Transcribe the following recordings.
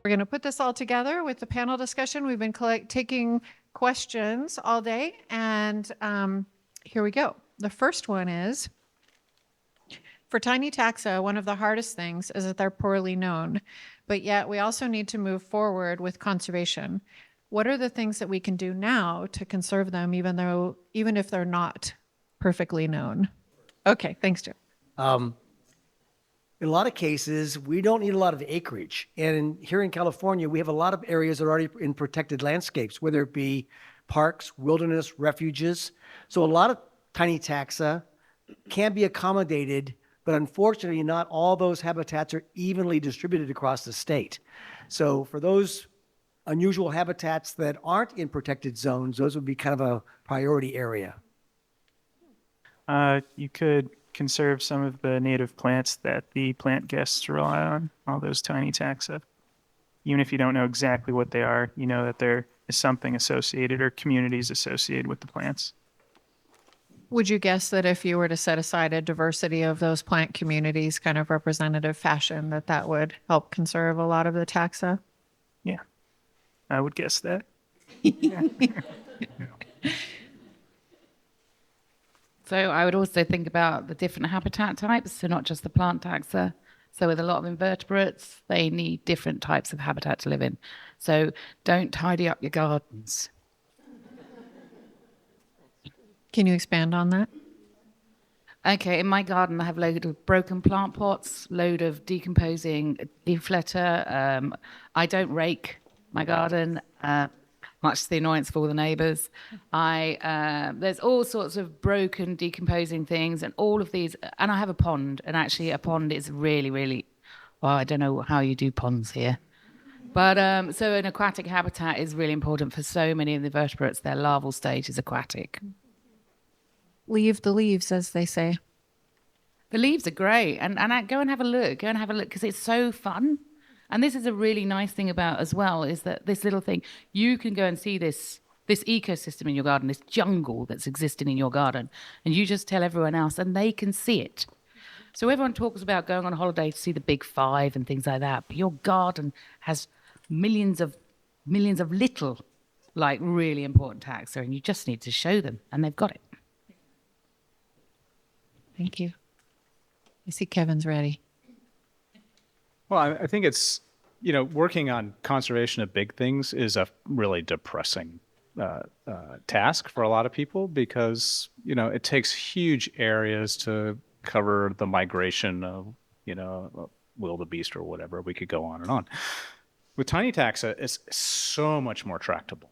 We're going to put this all together with the panel discussion. We've been taking questions all day, and here we go. The first one is, for tiny taxa, one of the hardest things is that they're poorly known, but yet we also need to move forward with conservation. What are the things that we can do now to conserve them, even if they're not perfectly known? Okay, thanks, Jim. In a lot of cases, we don't need a lot of acreage. And here in California, we have a lot of areas that are already in protected landscapes, whether it be parks, wilderness, refuges. So a lot of tiny taxa can be accommodated, but unfortunately, not all those habitats are evenly distributed across the state. So for those unusual habitats that aren't in protected zones, those would be kind of a priority area. You could conserve some of the native plants that the plant guests rely on, all those tiny taxa. Even if you don't know exactly what they are, you know that there is something associated or communities associated with the plants. Would you guess that if you were to set aside a diversity of those plant communities, kind of representative fashion, that would help conserve a lot of the taxa? Yeah, I would guess that. So I would also think about the different habitat types, so not just the plant taxa. So with a lot of invertebrates, they need different types of habitat to live in. So don't tidy up your gardens. Can you expand on that? Okay, in my garden, I have a load of broken plant pots, load of decomposing leaf litter. I don't rake my garden, much to the annoyance of all the neighbours. There's all sorts of broken, decomposing things, and all of these. And I have a pond, and actually, a pond is really, really. Well, I don't know how you do ponds here, but so an aquatic habitat is really important for so many of the vertebrates. Their larval stage is aquatic. Leave the leaves, as they say. The leaves are great, and go and have a look. Go and have a look because it's so fun. And this is a really nice thing about as well, is that this little thing, you can go and see this ecosystem in your garden, this jungle that's existing in your garden, and you just tell everyone else and they can see it. So everyone talks about going on a holiday to see the big five and things like that, but your garden has millions of little, like really important taxa, and you just need to show them and they've got it. Thank you. I see Kevin's ready. Well, I think it's, working on conservation of big things is a really depressing task for a lot of people because, it takes huge areas to cover the migration of, wildebeest or whatever. We could go on and on. With tiny taxa, it's so much more tractable,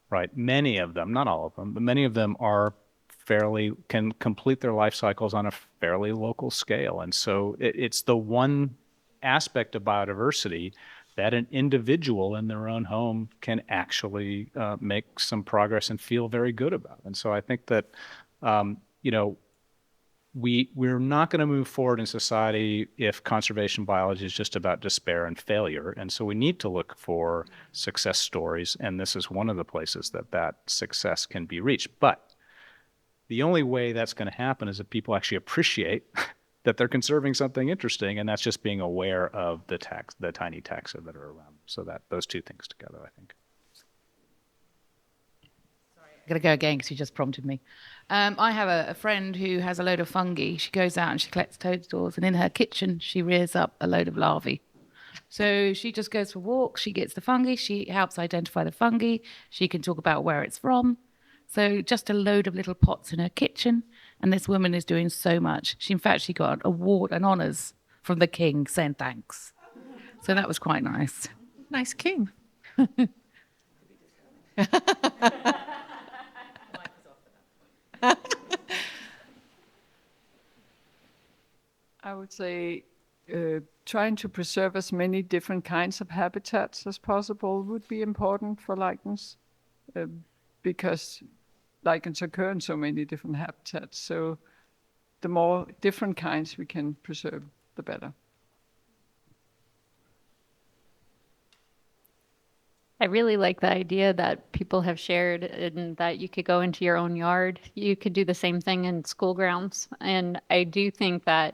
right? Many of them, not all of them, but many of them can complete their life cycles on a fairly local scale. And so it's the one aspect of biodiversity that an individual in their own home can actually make some progress and feel very good about. And so I think that, we're not going to move forward in society if conservation biology is just about despair and failure. And so we need to look for success stories. And this is one of the places that success can be reached. But the only way that's going to happen is if people actually appreciate that they're conserving something interesting, and that's just being aware of the tiny taxa that are around. So that those two things together, I think. Sorry, I'm going to go again because you just prompted me. I have a friend who has a load of fungi. She goes out and she collects toadstools, and in her kitchen, she rears up a load of larvae. So she just goes for walks, she gets the fungi, she helps identify the fungi, she can talk about where it's from. So just a load of little pots in her kitchen, and this woman is doing so much. She got an award and honours from the king saying thanks. So that was quite nice. Nice king. I would say trying to preserve as many different kinds of habitats as possible would be important for lichens. Because lichens occur in so many different habitats. So the more different kinds we can preserve, the better. I really like the idea that people have shared and that you could go into your own yard. You could do the same thing in school grounds. And I do think that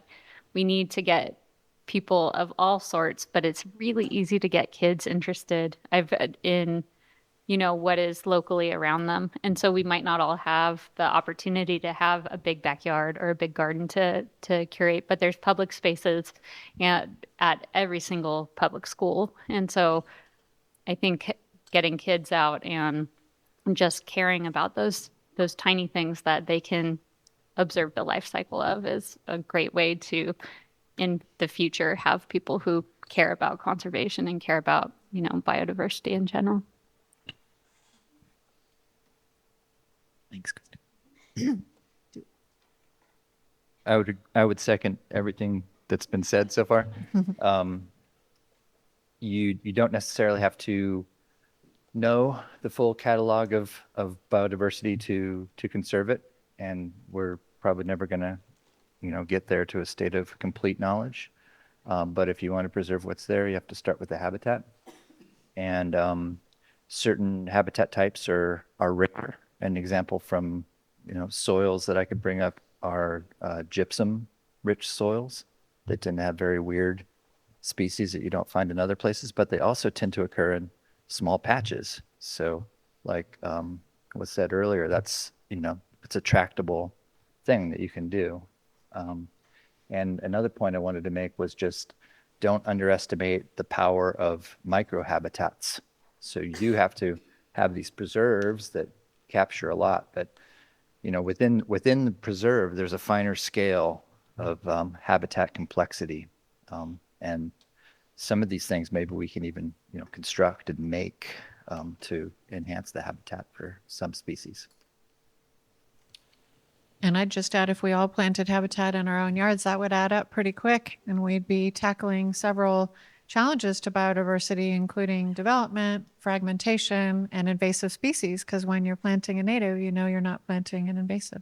we need to get people of all sorts, but it's really easy to get kids interested. In what is locally around them. And so we might not all have the opportunity to have a big backyard or a big garden to curate, but there's public spaces at every single public school. And so I think getting kids out and just caring about those tiny things that they can observe the life cycle of is a great way to, in the future, have people who care about conservation and care about, biodiversity in general. Thanks, Kristen. I would second everything that's been said so far. You don't necessarily have to know the full catalog of biodiversity to conserve it, and we're probably never going to get there to a state of complete knowledge. But if you want to preserve what's there, you have to start with the habitat, and certain habitat types are rare. An example from soils that I could bring up are gypsum-rich soils. They tend to have very weird species that you don't find in other places, but they also tend to occur in small patches. So, like was said earlier, that's it's a tractable thing that you can do. And another point I wanted to make was just don't underestimate the power of microhabitats. So you do have to have these preserves that capture a lot, but within the preserve there's a finer scale of habitat complexity, and some of these things maybe we can even construct and make to enhance the habitat for some species. And I'd just add, if we all planted habitat in our own yards, that would add up pretty quick, and we'd be tackling several challenges to biodiversity, including development, fragmentation, and invasive species, because when you're planting a native, you're not planting an invasive.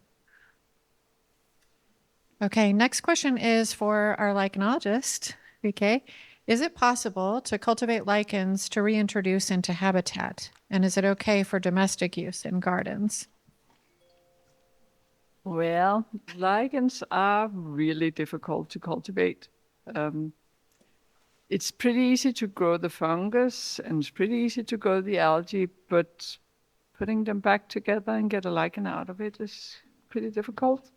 Okay, next question is for our lichenologist, VK. Is it possible to cultivate lichens to reintroduce into habitat? And is it okay for domestic use in gardens? Well, lichens are really difficult to cultivate. It's pretty easy to grow the fungus and it's pretty easy to grow the algae, but putting them back together and get a lichen out of it is pretty difficult.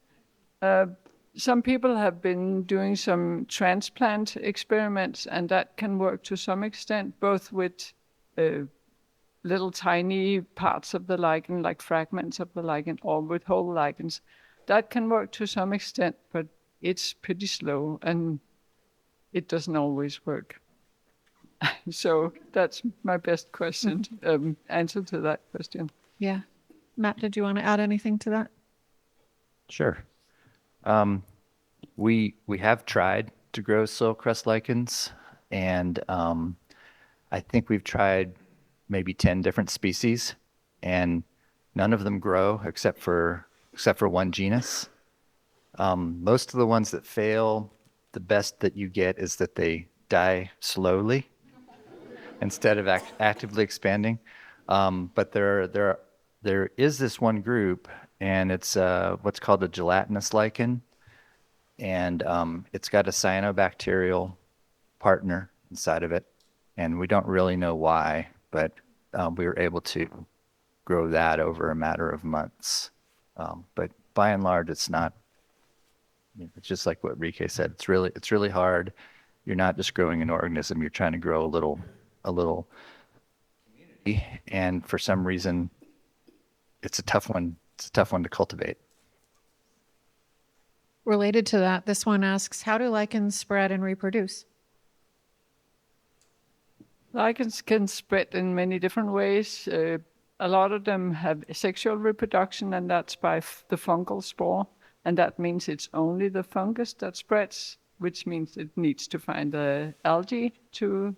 Some people have been doing some transplant experiments, and that can work to some extent, both with little tiny parts of the lichen, like fragments of the lichen, or with whole lichens. That can work to some extent, but it's pretty slow and it doesn't always work. So that's my best question, answer to that question. Yeah. Matt, did you want to add anything to that? Sure. We have tried to grow soil crust lichens, and I think we've tried maybe 10 different species, and none of them grow except for one genus. Most of the ones that fail, the best that you get is that they die slowly instead of actively expanding. But there is this one group, and it's what's called a gelatinous lichen, and it's got a cyanobacterial partner inside of it, and we don't really know why, but we were able to grow that over a matter of months. But by and large, it's not. It's just like what Rike said. It's really hard. You're not just growing an organism. You're trying to grow a little community, and for some reason, it's a tough one. It's a tough one to cultivate. Related to that, this one asks, how do lichens spread and reproduce? Lichens can spread in many different ways. A lot of them have sexual reproduction, and that's by the fungal spore. And that means it's only the fungus that spreads, which means it needs to find the algae to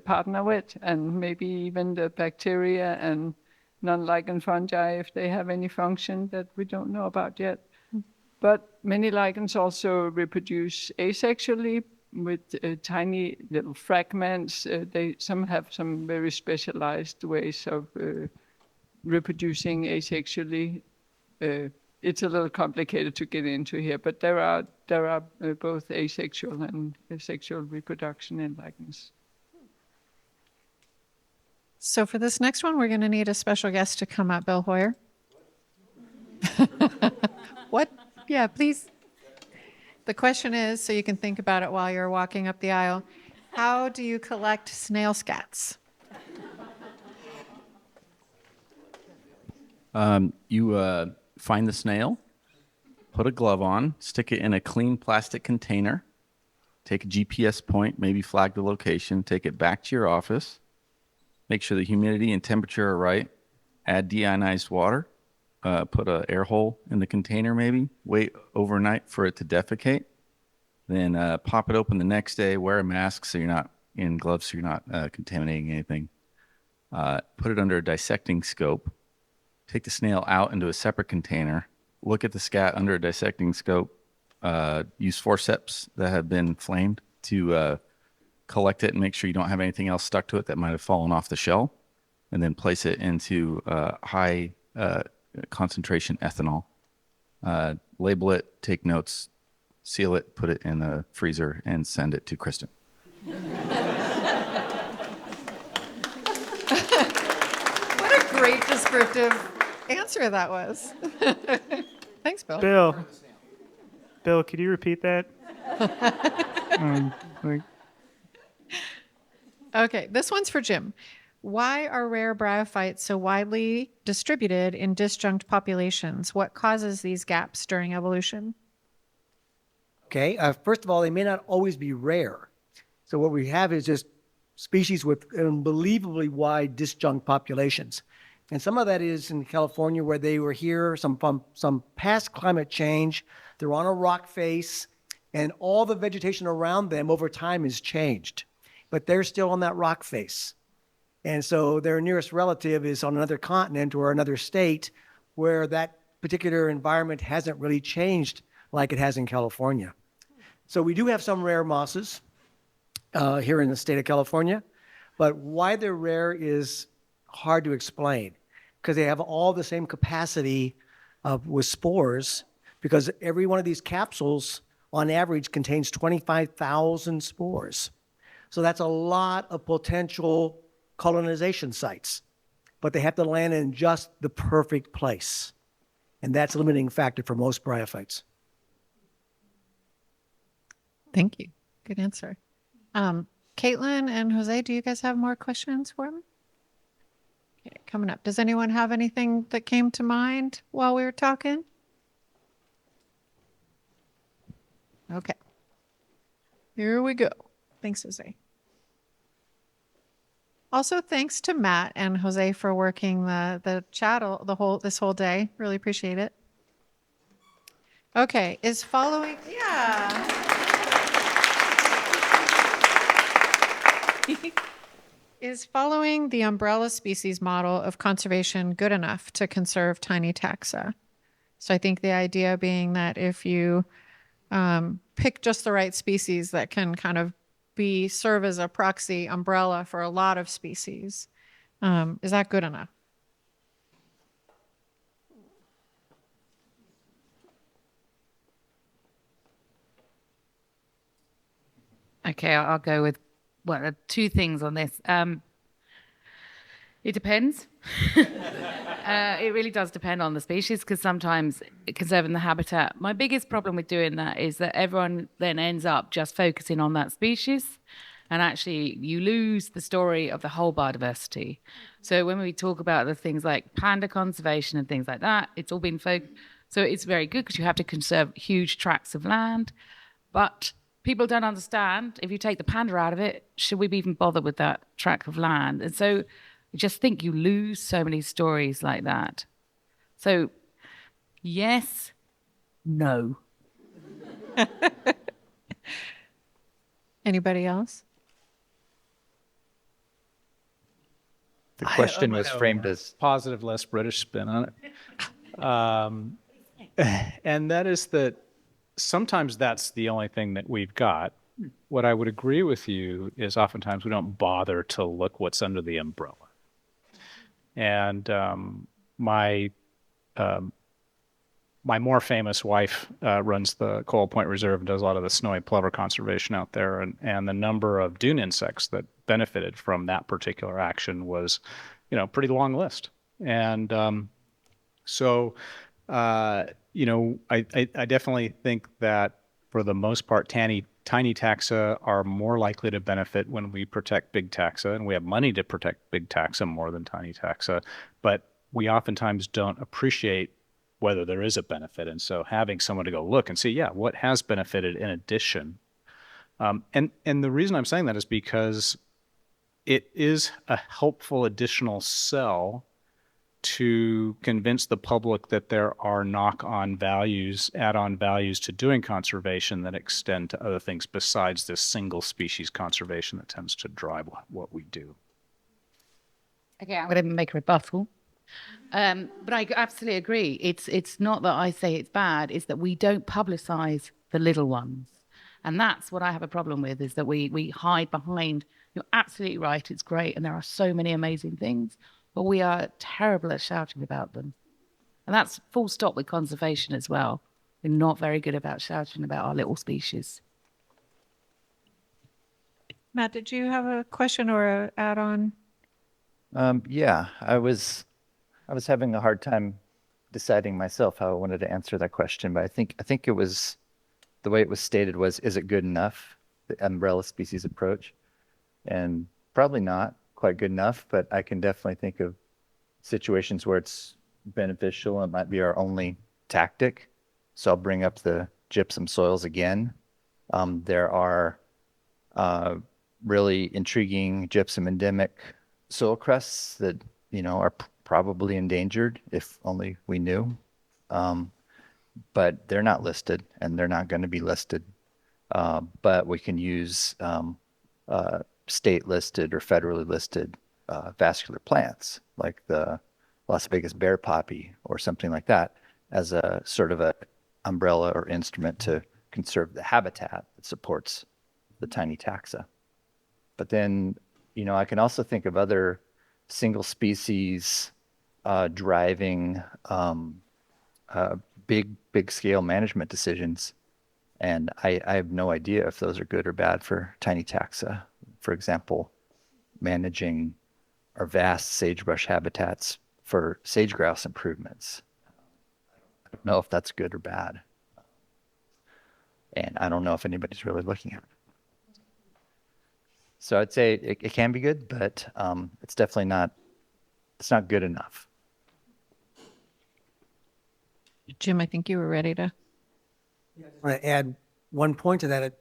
partner with, and maybe even the bacteria and non-lichen fungi if they have any function that we don't know about yet. But many lichens also reproduce asexually with tiny little fragments. Some have some very specialized ways of reproducing asexually. it's a little complicated to get into here, but there are both asexual and sexual reproduction in lichens. So for this next one, we're going to need a special guest to come up, Bill Hoyer. What? Yeah, please. The question is, so you can think about it while you're walking up the aisle, how do you collect snail scats? You find the snail, put a glove on, stick it in a clean plastic container, take a GPS point, maybe flag the location, take it back to your office, make sure the humidity and temperature are right, add deionized water, put an air hole in the container maybe, wait overnight for it to defecate, then pop it open the next day, wear a mask so you're not in gloves so you're not contaminating anything. Put it under a dissecting scope, take the snail out into a separate container, look at the scat under a dissecting scope, use forceps that have been flamed to collect it and make sure you don't have anything else stuck to it that might have fallen off the shell, and then place it into high concentration ethanol. Label it, take notes, seal it, put it in the freezer, and send it to Kristen. What a great descriptive answer that was. Thanks, Bill. Bill, could you repeat that? Okay, this one's for Jim. Why are rare bryophytes so widely distributed in disjunct populations? What causes these gaps during evolution? Okay, first of all, they may not always be rare. So what we have is just species with unbelievably wide disjunct populations. And some of that is in California where they were here, some past climate change, they're on a rock face, and all the vegetation around them over time has changed. But they're still on that rock face. And so their nearest relative is on another continent or another state where that particular environment hasn't really changed like it has in California. So we do have some rare mosses here in the state of California, but why they're rare is hard to explain because they have all the same capacity with spores, because every one of these capsules on average contains 25,000 spores. So that's a lot of potential colonization sites, but they have to land in just the perfect place. And that's a limiting factor for most bryophytes. Thank you. Good answer. Caitlin and Jose, do you guys have more questions for me? Okay, coming up. Does anyone have anything that came to mind while we were talking? Okay. Here we go. Thanks, Jose. Also, thanks to Matt and Jose for working the chat this whole day. Really appreciate it. Okay, is following Is following the umbrella species model of conservation good enough to conserve tiny taxa? So I think the idea being that if you pick just the right species that can kind of serve as a proxy umbrella for a lot of species, is that good enough? Okay, I'll go with two things on this. It depends. It really does depend on the species, because sometimes conserving the habitat, my biggest problem with doing that is that everyone then ends up just focusing on that species, and actually you lose the story of the whole biodiversity. So when we talk about the things like panda conservation and things like that, it's all been focused. So it's very good because you have to conserve huge tracts of land, but people don't understand, if you take the panda out of it, should we even bother with that tract of land? And so I just think you lose so many stories like that. So yes, no. Anybody else? The question was framed as Positive, less British spin on it. And that is that sometimes that's the only thing that we've got. What I would agree with you is oftentimes we don't bother to look what's under the umbrella. And my my more famous wife runs the Coal Point Reserve and does a lot of the snowy plover conservation out there, and the number of dune insects that benefited from that particular action was, pretty long list. And so, I definitely think that for the most part, tiny taxa are more likely to benefit when we protect big taxa, and we have money to protect big taxa more than tiny taxa. But we oftentimes don't appreciate whether there is a benefit. And so having someone to go look and see, yeah, what has benefited in addition. And the reason I'm saying that is because it is a helpful additional sell to convince the public that there are knock-on values, add-on values to doing conservation that extend to other things besides this single species conservation that tends to drive what we do. Okay, I'm going to make a rebuttal. But I absolutely agree. It's not that I say it's bad, it's that we don't publicize the little ones. And that's what I have a problem with, is that we hide behind, you're absolutely right, it's great, and there are so many amazing things, but we are terrible at shouting about them. And that's full stop with conservation as well. We're not very good about shouting about our little species. Matt, did you have a question or an add-on? Yeah, I was having a hard time deciding myself how I wanted to answer that question, but I think it was the way it was stated was, is it good enough, the umbrella species approach? And probably not quite good enough, but I can definitely think of situations where it's beneficial and it might be our only tactic. So I'll bring up the gypsum soils again. There are really intriguing gypsum endemic soil crusts that, are probably endangered if only we knew. But they're not listed and they're not going to be listed. But we can use state listed or federally listed vascular plants like the Las Vegas bear poppy or something like that as a sort of a umbrella or instrument to conserve the habitat that supports the tiny taxa. But then, I can also think of other single species driving big scale management decisions. And I have no idea if those are good or bad for tiny taxa. For example, managing our vast sagebrush habitats for sage grouse improvements. I don't know if that's good or bad. And I don't know if anybody's really looking at it. So I'd say it can be good, but it's definitely it's not good enough. Jim, I think you were ready to. I want to add one point to that.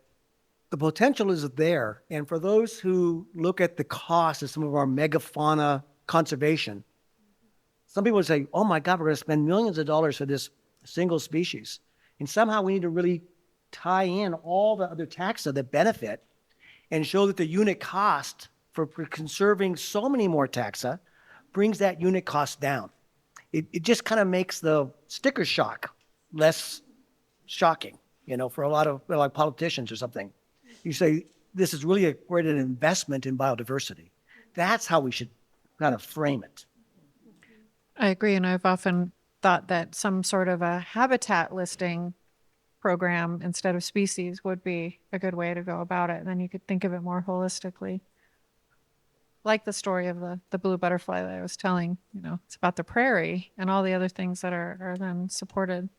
The potential is there. And for those who look at the cost of some of our megafauna conservation, some people would say, oh my God, we're going to spend millions of dollars for this single species. And somehow we need to really tie in all the other taxa that benefit and show that the unit cost for conserving so many more taxa brings that unit cost down. It just kind of makes the sticker shock less shocking, for a lot of like politicians or something. You say, this is really quite an investment in biodiversity. That's how we should kind of frame it. I agree. And I've often thought that some sort of a habitat listing program instead of species would be a good way to go about it. And then you could think of it more holistically. Like the story of the blue butterfly that I was telling, it's about the prairie and all the other things that are then supported.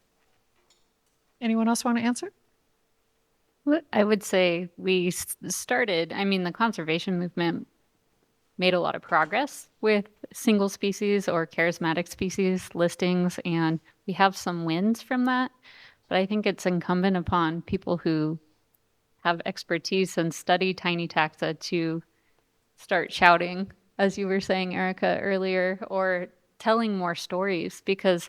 Anyone else want to answer? Well, I would say we started, the conservation movement made a lot of progress with single species or charismatic species listings, and we have some wins from that. But I think it's incumbent upon people who have expertise and study tiny taxa to start shouting, as you were saying, Erica, earlier, or telling more stories, because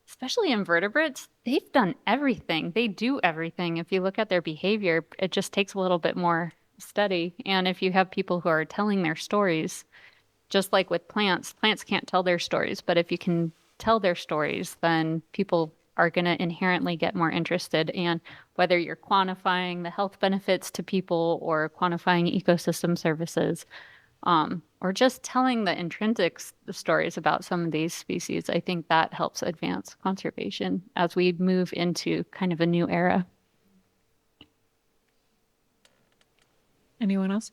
especially invertebrates, they've done everything. They do everything. If you look at their behavior, it just takes a little bit more study. And if you have people who are telling their stories, just like with plants can't tell their stories, but if you can tell their stories, then people are going to inherently get more interested. And whether you're quantifying the health benefits to people or quantifying ecosystem services, or just telling the stories about some of these species. I think that helps advance conservation as we move into kind of a new era. Anyone else?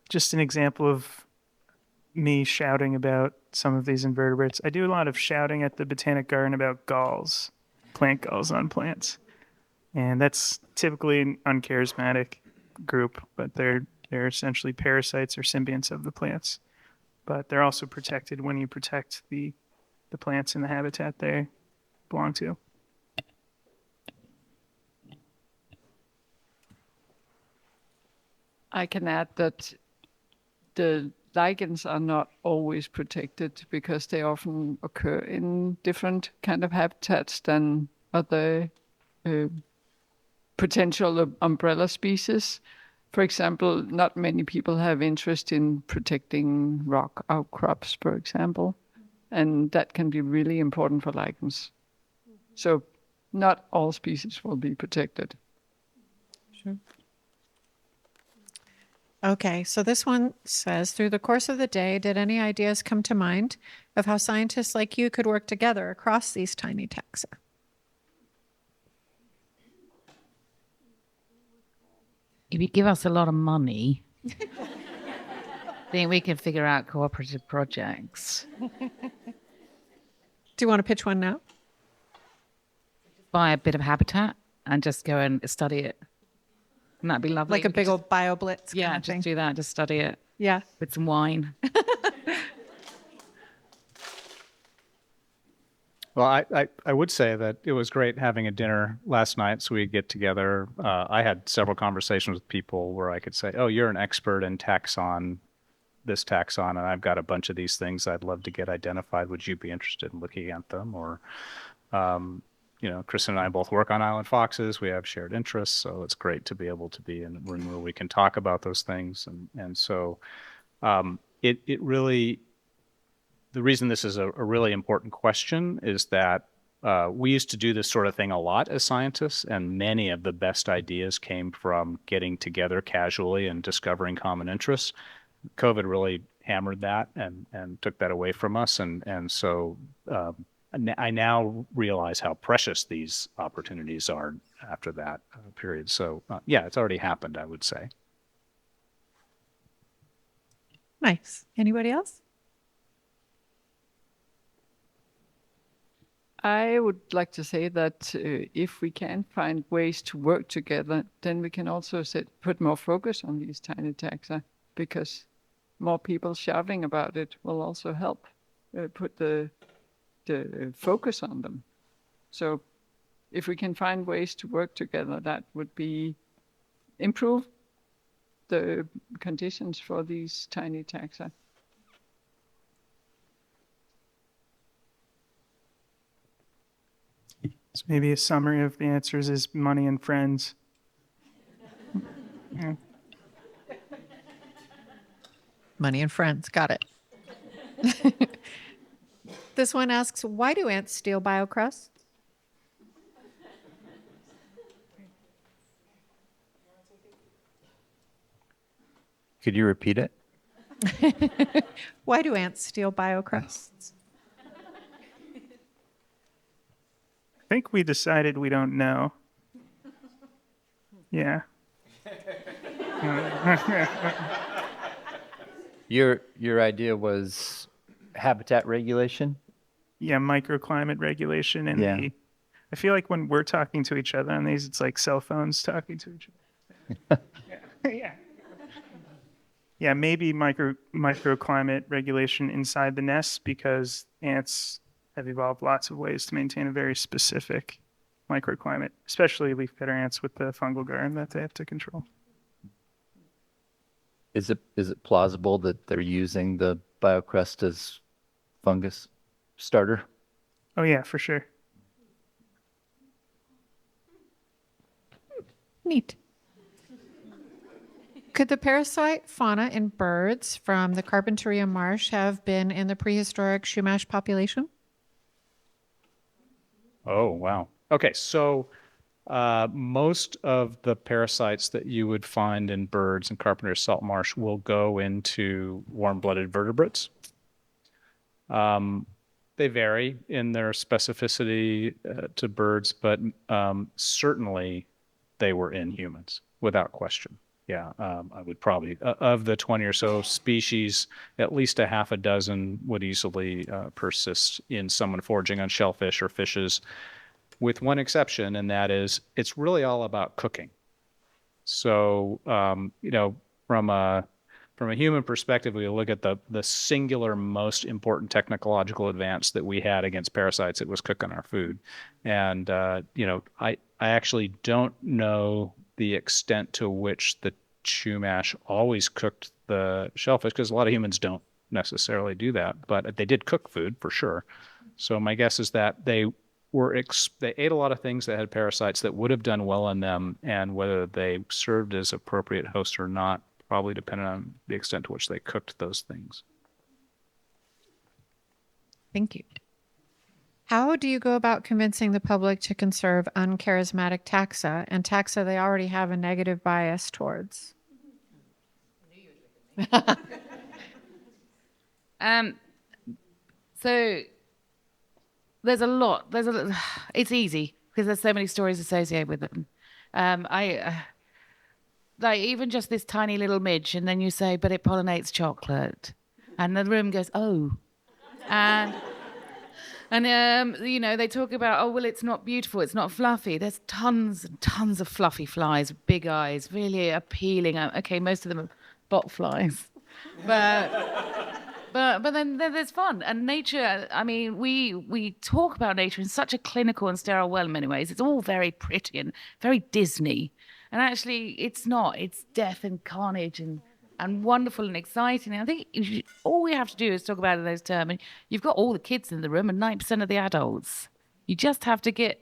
Just an example of me shouting about some of these invertebrates. I do a lot of shouting at the Botanic Garden about galls, plant galls on plants. And that's typically an uncharismatic group, but they're essentially parasites or symbionts of the plants. But they're also protected when you protect the plants in the habitat they belong to. I can add that the lichens are not always protected because they often occur in different kind of habitats than other potential umbrella species. For example, not many people have interest in protecting rock outcrops, for example, and that can be really important for lichens. So not all species will be protected. Sure. Okay, so this one says, through the course of the day, did any ideas come to mind of how scientists like you could work together across these tiny taxa? If you give us a lot of money, then we can figure out cooperative projects. Do you want to pitch one now? Buy a bit of habitat and just go and study it. And that'd be lovely. Like a big old bio blitz. Yeah, kind of thing. just do that. Just study it Yeah. with some wine. Well, I would say that it was great having a dinner last night so we could get together. I had several conversations with people where I could say, oh, you're an expert in this taxon, and I've got a bunch of these things I'd love to get identified. Would you be interested in looking at them? Or, Kristen and I both work on island foxes. We have shared interests, so it's great to be able to be in a room where we can talk about those things. And so it really... The reason this is a really important question is that we used to do this sort of thing a lot as scientists, and many of the best ideas came from getting together casually and discovering common interests. COVID really hammered that and took that away from us. And so I now realize how precious these opportunities are after that period. So yeah, it's already happened, I would say. Nice. Anybody else? I would like to say that if we can find ways to work together, then we can also put more focus on these tiny taxa, because more people shouting about it will also help put the focus on them. So if we can find ways to work together, that would improve the conditions for these tiny taxa. So maybe a summary of the answers is money and friends. Yeah. Money and friends. Got it. This one asks, why do ants steal biocrusts? Could you repeat it? Why do ants steal biocrusts? I think we decided we don't know. Yeah. Your idea was habitat regulation? Yeah, microclimate regulation. And Yeah. I feel like when we're talking to each other on these, it's like cell phones talking to each other. Yeah. Yeah, maybe microclimate regulation inside the nest, because ants have evolved lots of ways to maintain a very specific microclimate, especially leafcutter ants with the fungal garden that they have to control. Is it plausible that they're using the biocrust as fungus starter? Oh yeah, for sure. Neat. Could the parasite fauna in birds from the Carpinteria marsh have been in the prehistoric Chumash population? Oh, wow. Okay, so Most of the parasites that you would find in birds and Carpenter's salt marsh will go into warm-blooded vertebrates. They vary in their specificity to birds, but certainly they were in humans, without question. Yeah, I would probably, of the 20 or so species, at least a half a dozen would easily persist in someone foraging on shellfish or fishes, with one exception, and that is it's really all about cooking. So, from a human perspective, we look at the singular most important technological advance that we had against parasites. It was cooking our food. And, I actually don't know the extent to which the Chumash always cooked the shellfish, because a lot of humans don't necessarily do that, but they did cook food for sure. So my guess is that they ate a lot of things that had parasites that would have done well in them, and whether they served as appropriate hosts or not probably depended on the extent to which they cooked those things. Thank you. How do you go about convincing the public to conserve uncharismatic taxa and taxa they already have a negative bias towards? So there's a lot. It's easy because there's so many stories associated with them. Like even just this tiny little midge, and then you say, but it pollinates chocolate, and the room goes, oh, and they talk about, oh well, it's not beautiful, it's not fluffy. There's tons and tons of fluffy flies, big eyes, really appealing. Okay, most of them are bot flies, but then there's fun and nature. I mean, we talk about nature in such a clinical and sterile way in many ways. It's all very pretty and very Disney. And actually, it's not. It's death and carnage and wonderful and exciting. And I think all we have to do is talk about it in those terms. And you've got all the kids in the room and 90% of the adults. You just have to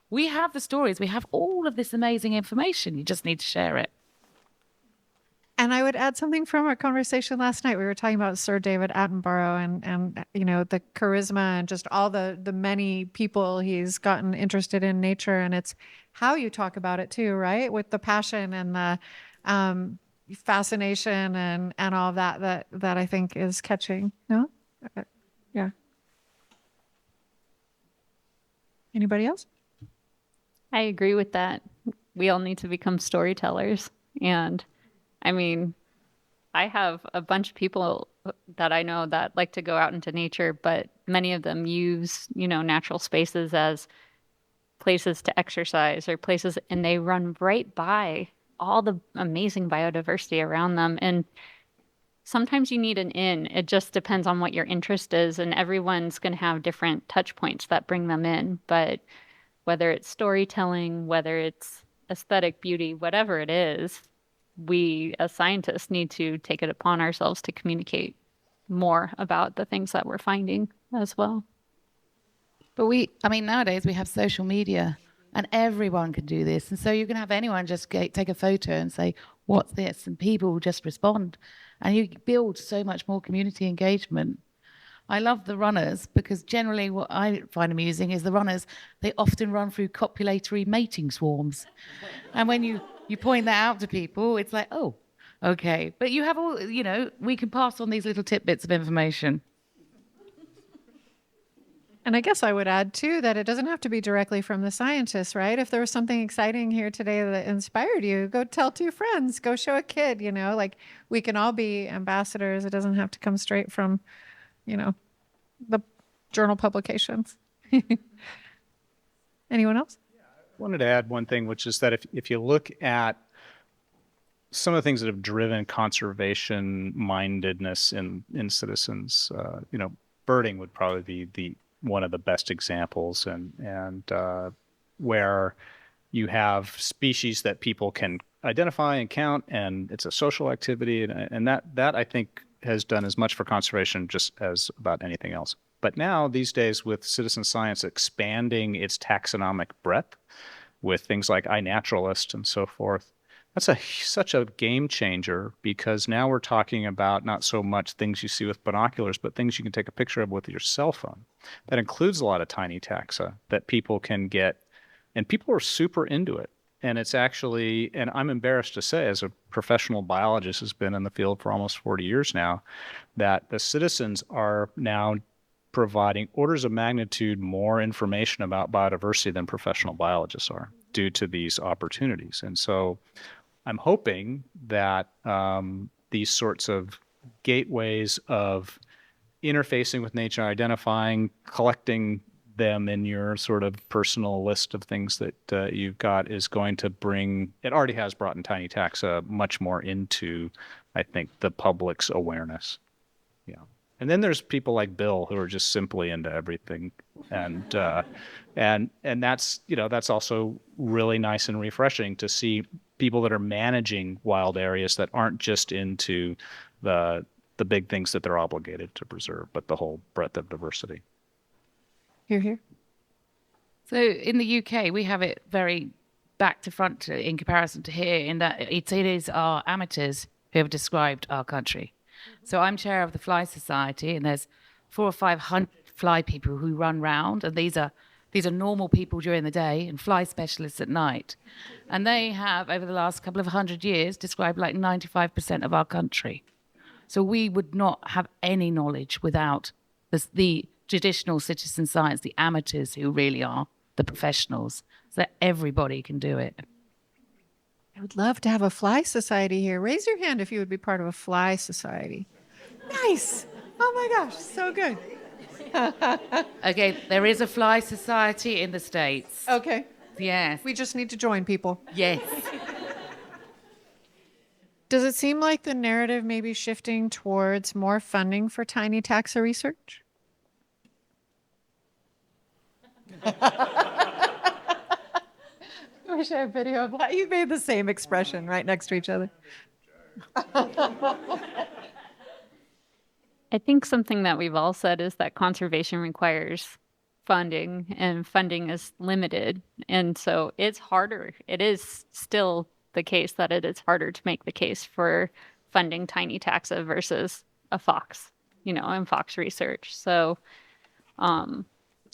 we have the stories. We have all of this amazing information. You just need to share it. And I would add something from our conversation last night. We were talking about Sir David Attenborough and the charisma and just all the many people he's gotten interested in nature. And it's how you talk about it too, right? With the passion and the fascination and all of that I think is catching. No? Okay. Yeah. Anybody else? I agree with that. We all need to become storytellers. And I mean, I have a bunch of people that I know that like to go out into nature, but many of them use, natural spaces as places to exercise or places, and they run right by all the amazing biodiversity around them. And sometimes you need an in. It just depends on what your interest is, and everyone's going to have different touch points that bring them in. But whether it's storytelling, whether it's aesthetic beauty, whatever it is, we as scientists need to take it upon ourselves to communicate more about the things that we're finding as well. But nowadays we have social media and everyone can do this. And so you can have anyone just take a photo and say, what's this? And people will just respond. And you build so much more community engagement. I love the runners because generally what I find amusing is the runners, they often run through copulatory mating swarms. And when you point that out to people, it's like, oh, okay. But you have all, we can pass on these little tidbits of information. And I guess I would add too that it doesn't have to be directly from the scientists, right? If there was something exciting here today that inspired you, go tell two friends, go show a kid, like we can all be ambassadors. It doesn't have to come straight from, the journal publications. Anyone else? I wanted to add one thing, which is that if you look at some of the things that have driven conservation mindedness in citizens, birding would probably be one of the best examples, and where you have species that people can identify and count, and it's a social activity, and that I think has done as much for conservation just as about anything else. But now, these days, with citizen science expanding its taxonomic breadth with things like iNaturalist and so forth, that's such a game changer, because now we're talking about not so much things you see with binoculars, but things you can take a picture of with your cell phone. That includes a lot of tiny taxa that people can get and people are super into it. And it's actually, and I'm embarrassed to say, as a professional biologist who's been in the field for almost 40 years now, that the citizens are now providing orders of magnitude more information about biodiversity than professional biologists are due to these opportunities. And so I'm hoping that these sorts of gateways of interfacing with nature, identifying, collecting them in your sort of personal list of things that you've got is going to bring, it already has brought in tiny taxa much more into, I think, the public's awareness. Yeah. And then there's people like Bill who are just simply into everything. And that's, that's also really nice and refreshing to see people that are managing wild areas that aren't just into the big things that they're obligated to preserve, but the whole breadth of diversity. Here, here. So in the UK, we have it very back to front in comparison to here, in that it is our amateurs who have described our country. So I'm chair of the Fly Society, and there's 400 or 500 fly people who run round, and these are normal people during the day and fly specialists at night. And they have, over the last couple of 100 years, described like 95% of our country. So we would not have any knowledge without the traditional citizen science, the amateurs who really are the professionals, so that everybody can do it. I would love to have a fly society here. Raise your hand if you would be part of a fly society. Nice. Oh my gosh, so good. Okay, there is a fly society in the States. Okay. Yes. We just need to join people. Yes. Does it seem like the narrative may be shifting towards more funding for tiny taxa research? I wish I had video of that. You made the same expression right next to each other. I think something that we've all said is that conservation requires funding, and funding is limited. And so it's harder. It is still the case that it is harder to make the case for funding tiny taxa versus a fox, and fox research. So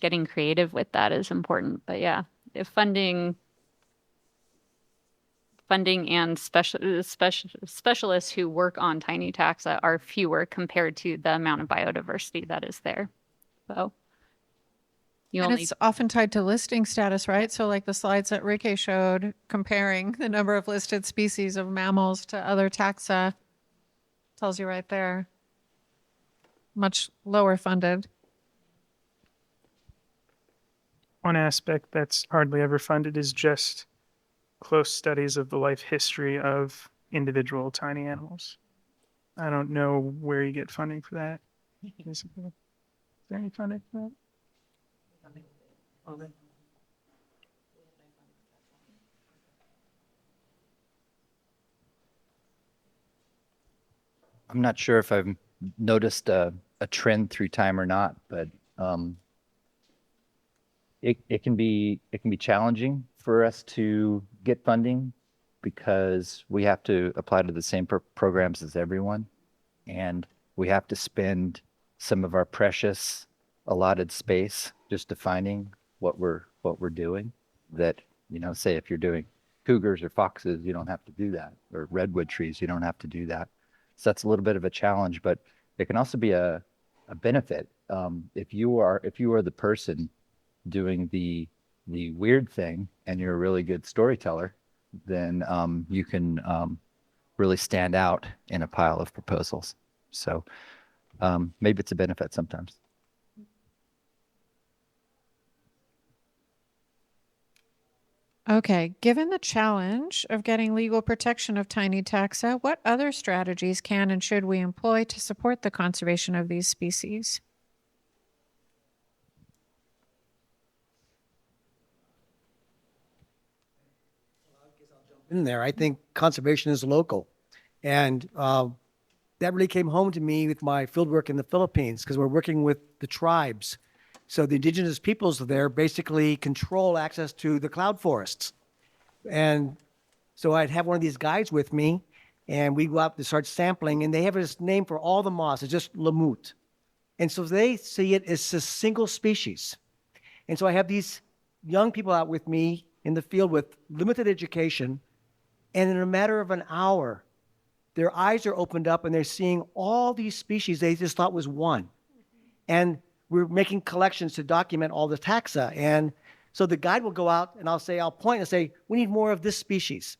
getting creative with that is important. But yeah, if funding and specialists who work on tiny taxa are fewer compared to the amount of biodiversity that is there. So It's often tied to listing status, right? So like the slides that Ricky showed comparing the number of listed species of mammals to other taxa tells you right there. Much lower funded. One aspect that's hardly ever funded is just close studies of the life history of individual tiny animals. I don't know where you get funding for that. Is there any funding for that? I'm not sure if I've noticed a trend through time or not, but it can be challenging for us to get funding because we have to apply to the same programs as everyone, and we have to spend some of our precious allotted space just defining what we're doing. That, say if you're doing cougars or foxes, you don't have to do that, or redwood trees, you don't have to do that. So that's a little bit of a challenge, but it can also be a benefit. If you are the person doing the weird thing and you're a really good storyteller, then you can really stand out in a pile of proposals. So maybe it's a benefit sometimes. Okay, given the challenge of getting legal protection of tiny taxa, what other strategies can and should we employ to support the conservation of these species? In there, I think conservation is local. And that really came home to me with my fieldwork in the Philippines, because we're working with the tribes. So the indigenous peoples there basically control access to the cloud forests. And so I'd have one of these guides with me, and we go out to start sampling, and they have this name for all the moths. It's just lamut. And so they see it as a single species. And so I have these young people out with me, in the field with limited education, and in a matter of an hour, their eyes are opened up and they're seeing all these species they just thought was one. And we're making collections to document all the taxa. And so the guide will go out and I'll point and say, we need more of this species.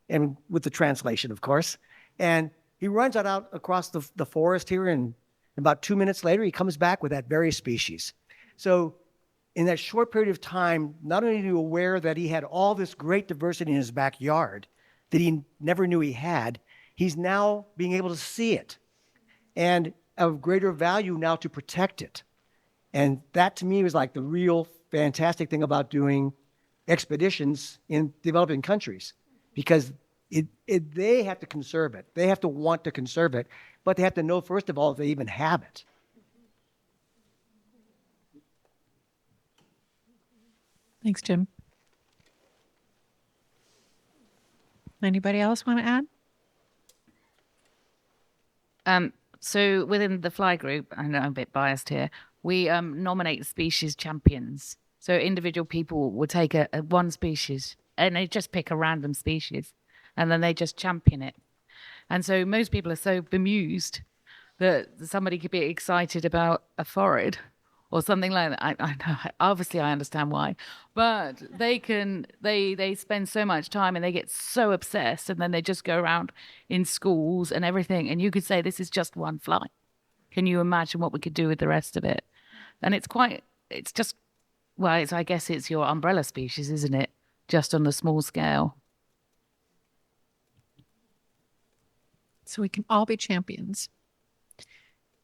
And with the translation, of course. And he runs out across the forest here, and about 2 minutes later, he comes back with that very species. So in that short period of time, not only are you aware that he had all this great diversity in his backyard that he never knew he had, he's now being able to see it, and of greater value now to protect it. And that to me was like the real fantastic thing about doing expeditions in developing countries, because they have to conserve it. They have to want to conserve it, but they have to know, first of all, if they even have it. Thanks, Jim. Anybody else want to add? So within the fly group, I know I'm a bit biased here, we nominate species champions. So individual people will take a one species and they just pick a random species and then they just champion it. And so most people are so bemused that somebody could be excited about a phorid or something like that. I know, obviously I understand why, but they spend so much time and they get so obsessed, and then they just go around in schools and everything. And you could say, this is just one fly. Can you imagine what we could do with the rest of it? And I guess it's your umbrella species, isn't it? Just on a small scale. So we can all be champions.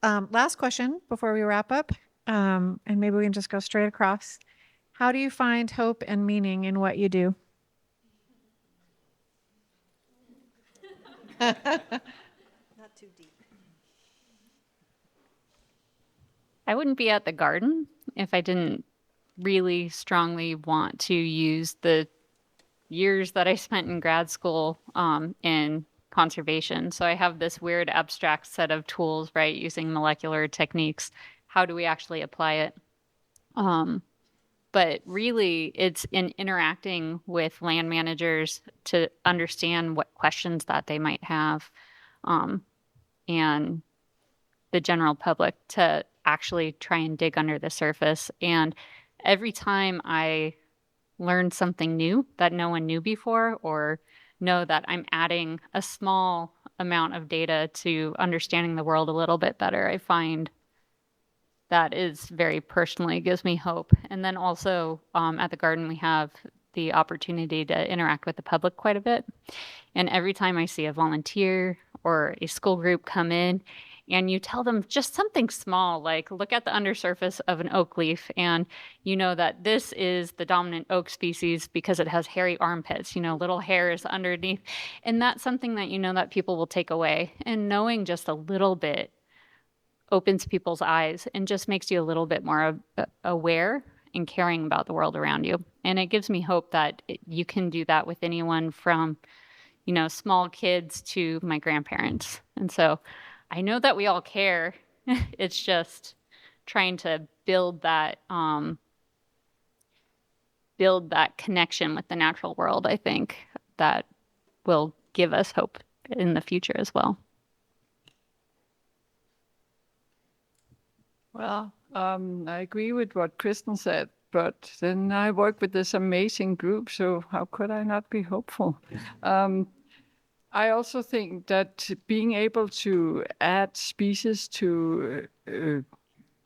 Last question before we wrap up, and maybe we can just go straight across. How do you find hope and meaning in what you do? Not too deep. I wouldn't be at the garden if I didn't really strongly want to use the years that I spent in grad school in conservation. So I have this weird abstract set of tools, right, using molecular techniques. How do we actually apply it? But really, it's in interacting with land managers to understand what questions that they might have, and the general public to actually try and dig under the surface. And every time I learn something new that no one knew before, or know that I'm adding a small amount of data to understanding the world a little bit better, I find that is very personally gives me hope. And then also at the garden, we have the opportunity to interact with the public quite a bit. And every time I see a volunteer or a school group come in and you tell them just something small, like look at the undersurface of an oak leaf and you know that this is the dominant oak species because it has hairy armpits, little hairs underneath. And that's something that that people will take away. And knowing just a little bit opens people's eyes and just makes you a little bit more aware and caring about the world around you. And it gives me hope that you can do that with anyone from, small kids to my grandparents. And so I know that we all care. It's just trying to build that connection with the natural world, I think, that will give us hope in the future as well. Well, I agree with what Kristen said, but then I work with this amazing group, so how could I not be hopeful? I also think that being able to add species to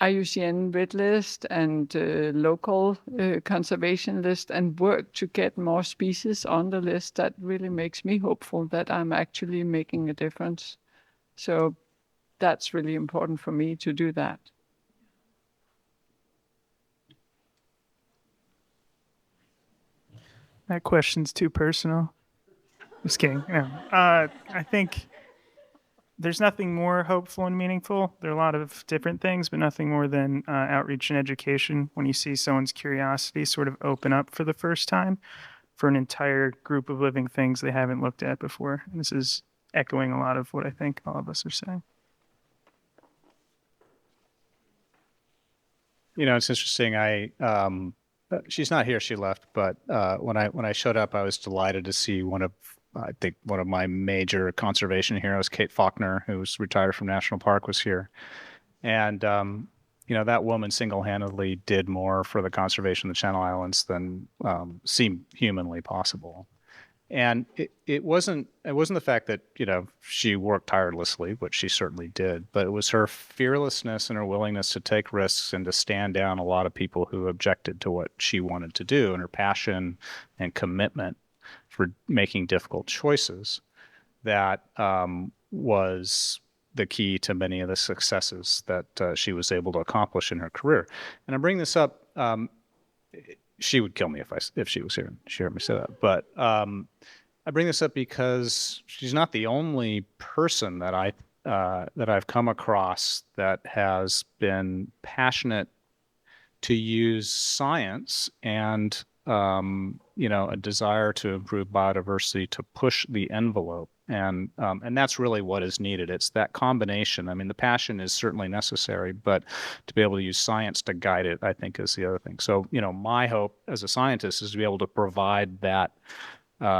IUCN Red List and local conservation list and work to get more species on the list, that really makes me hopeful that I'm actually making a difference. So that's really important for me to do that. That question's too personal. Just kidding. No. I think there's nothing more hopeful and meaningful. There are a lot of different things, but nothing more than outreach and education. When you see someone's curiosity sort of open up for the first time for an entire group of living things they haven't looked at before. And this is echoing a lot of what I think all of us are saying. It's interesting. I She's not here. She left. But when I showed up, I was delighted to see I think one of my major conservation heroes, Kate Faulkner, who's retired from National Park, was here. And that woman single-handedly did more for the conservation of the Channel Islands than seemed humanly possible. And it wasn't the fact that she worked tirelessly, which she certainly did, but it was her fearlessness and her willingness to take risks and to stand down a lot of people who objected to what she wanted to do, and her passion and commitment for making difficult choices that was the key to many of the successes that she was able to accomplish in her career. And I bring this up. She would kill me if she was here and she heard me say that. But I bring this up because she's not the only person that I've come across that has been passionate to use science and a desire to improve biodiversity to push the envelope. And that's really what is needed. It's that combination. I mean, the passion is certainly necessary, but to be able to use science to guide it, I think, is the other thing. So, my hope as a scientist is to be able to provide that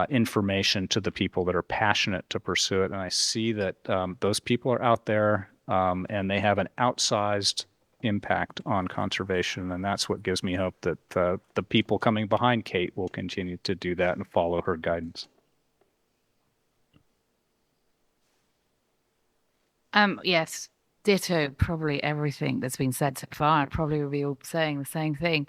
information to the people that are passionate to pursue it. And I see that those people are out there and they have an outsized impact on conservation. And that's what gives me hope that the people coming behind Kate will continue to do that and follow her guidance. Yes, ditto probably everything that's been said so far. I'd probably be all saying the same thing.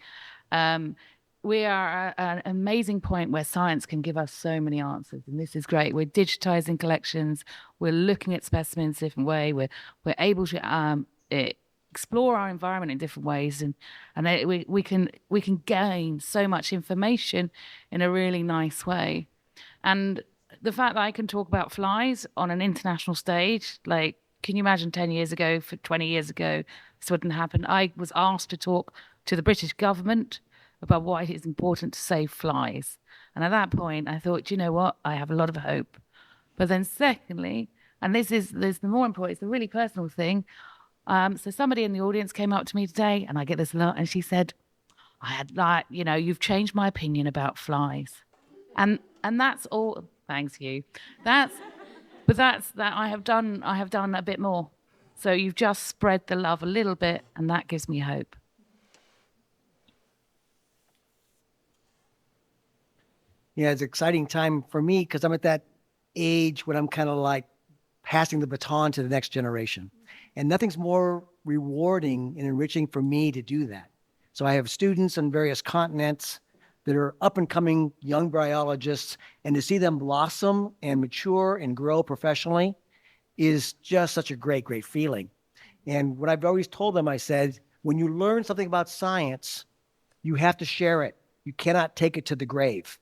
We are at an amazing point where science can give us so many answers, and this is great. We're digitizing collections. We're looking at specimens a different way. We're able to explore our environment in different ways, and we can gain so much information in a really nice way. And the fact that I can talk about flies on an international stage, like, can you imagine 10 years ago, 20 years ago, this wouldn't happen. I was asked to talk to the British government about why it's important to save flies. And at that point, I thought, you know what? I have a lot of hope. But then secondly, and this is the more important, it's a really personal thing. So somebody in the audience came up to me today, and I get this a lot, and she said, you've changed my opinion about flies. And that's all. Thanks, you. That's that I have done a bit more. So you've just spread the love a little bit, and that gives me hope. Yeah, it's an exciting time for me because I'm at that age when I'm kind of like passing the baton to the next generation. And nothing's more rewarding and enriching for me to do that. So I have students on various continents that are up and coming young biologists, and to see them blossom and mature and grow professionally is just such a great, great feeling. And what I've always told them, I said, when you learn something about science, you have to share it. You cannot take it to the grave.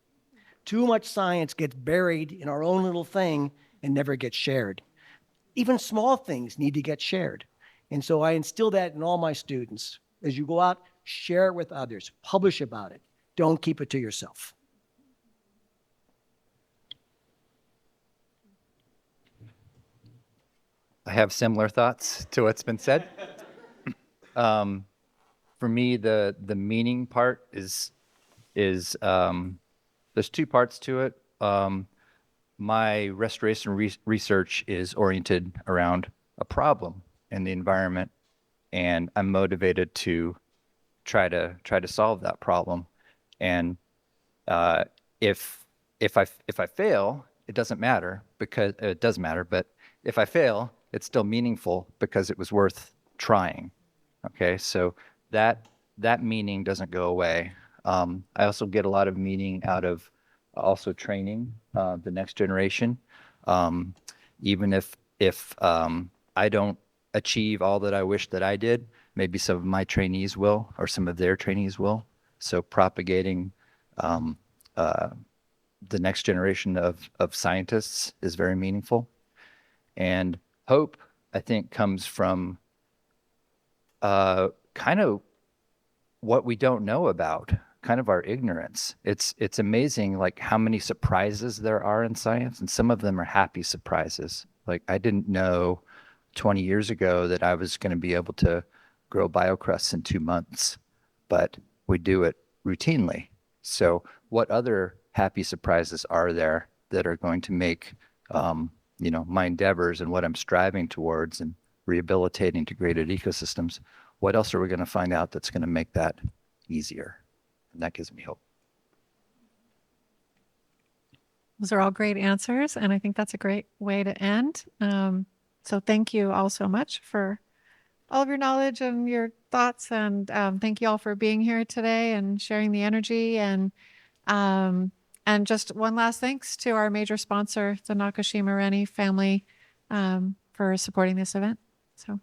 Too much science gets buried in our own little thing and never gets shared. Even small things need to get shared. And so I instill that in all my students. As you go out, share it with others, publish about it. Don't keep it to yourself. I have similar thoughts to what's been said. For me, the meaning part is there's two parts to it. My restoration research is oriented around a problem in the environment, and I'm motivated to try to solve that problem. And if I fail, it doesn't matter, because it does matter. But if I fail, it's still meaningful because it was worth trying. Okay, so that meaning doesn't go away. I also get a lot of meaning out of also training the next generation. Even if I don't achieve all that I wish that I did, maybe some of my trainees will, or some of their trainees will. So propagating the next generation of scientists is very meaningful. And hope, I think, comes from kind of what we don't know about, kind of our ignorance. It's amazing, like, how many surprises there are in science, and some of them are happy surprises. Like, I didn't know 20 years ago that I was going to be able to grow biocrusts in 2 months, but we do it routinely. So what other happy surprises are there that are going to make, my endeavors and what I'm striving towards and rehabilitating degraded ecosystems, what else are we going to find out that's going to make that easier? And that gives me hope. Those are all great answers, and I think that's a great way to end. So thank you all so much for all of your knowledge and your thoughts, and thank you all for being here today and sharing the energy. And just one last thanks to our major sponsor, the Nakashima Reni family, for supporting this event. So